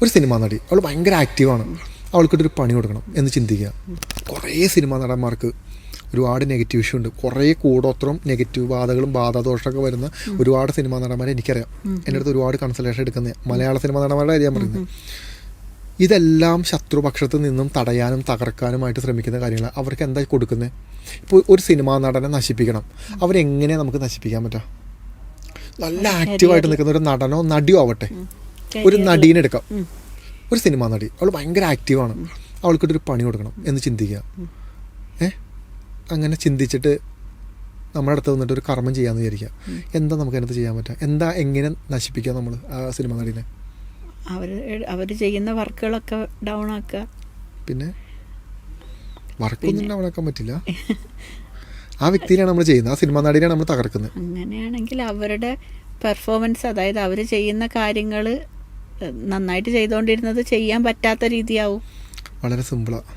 ഒരു സിനിമാ നടി അവൾ ഭയങ്കര ആക്റ്റീവാണ്, അവൾക്കിട്ടൊരു പണി കൊടുക്കണം എന്ന് ചിന്തിക്കുക. കുറേ സിനിമാ നടന്മാർക്ക് ഒരുപാട് നെഗറ്റീവ് ഇഷ്യൂ ഉണ്ട്, കുറേ കൂടോത്രം നെഗറ്റീവ് ബാധകളും ബാധാദോഷമൊക്കെ വരുന്ന ഒരുപാട് സിനിമാ നടന്മാരെ എനിക്കറിയാം. എൻ്റെ അടുത്ത് ഒരുപാട് കൺസൾട്ടേഷൻ എടുക്കുന്ന മലയാള സിനിമാ നടന്മാരുടെ കാര്യം പറയുന്നത്. ഇതെല്ലാം ശത്രുപക്ഷത്ത് നിന്നും തടയാനും തകർക്കാനുമായിട്ട് ശ്രമിക്കുന്ന കാര്യങ്ങൾ. അവർക്ക് എന്താ കൊടുക്കുന്നത്? ഇപ്പോൾ ഒരു സിനിമാ നടനെ നശിപ്പിക്കണം, അവരെങ്ങനെ നമുക്ക് നശിപ്പിക്കാൻ പറ്റുക? നല്ല ആക്റ്റീവായിട്ട് നിൽക്കുന്ന ഒരു നടനോ നടിയോ ആവട്ടെ, ഒരു നടീനെ എടുക്കാം, ഒരു സിനിമാ നടി അവൾ ഭയങ്കര ആക്റ്റീവാണ്, അവൾക്കിട്ടൊരു പണി കൊടുക്കണം എന്ന് ചിന്തിക്കുക. അങ്ങനെ ചിന്തിച്ചിട്ട് നമ്മുടെ അടുത്ത് വന്നിട്ട് ഒരു കർമ്മം ചെയ്യാമെന്ന് വിചാരിക്കുക. എന്താ നമുക്ക് അതിനകത്ത് ചെയ്യാൻ പറ്റുക? എന്താ എങ്ങനെ നശിപ്പിക്കുക നമ്മൾ ആ സിനിമാ നടീനെ? അവർ ചെയ്യുന്ന വർക്കുകളൊക്കെ ഡൗൺ ആക്കുക. പിന്നെ വർക്കൊന്നും ഡൗൺ ആക്കാൻ പറ്റില്ല. ആ വ്യക്തിയിലാണ് നമ്മൾ ചെയ്യുന്നത്, ആ സിനിമാ നടിയാണ് നമ്മൾ തകർക്കുന്നത്. അങ്ങനെയാണെങ്കിൽ അവരുടെ പെർഫോമൻസ്, അതായത് അവർ ചെയ്യുന്ന കാര്യങ്ങൾ നന്നായിട്ട് ചെയ്തുകൊണ്ടിരുന്നത് ചെയ്യാൻ പറ്റാത്ത രീതിയാവും. വളരെ സിമ്പിളാണ്.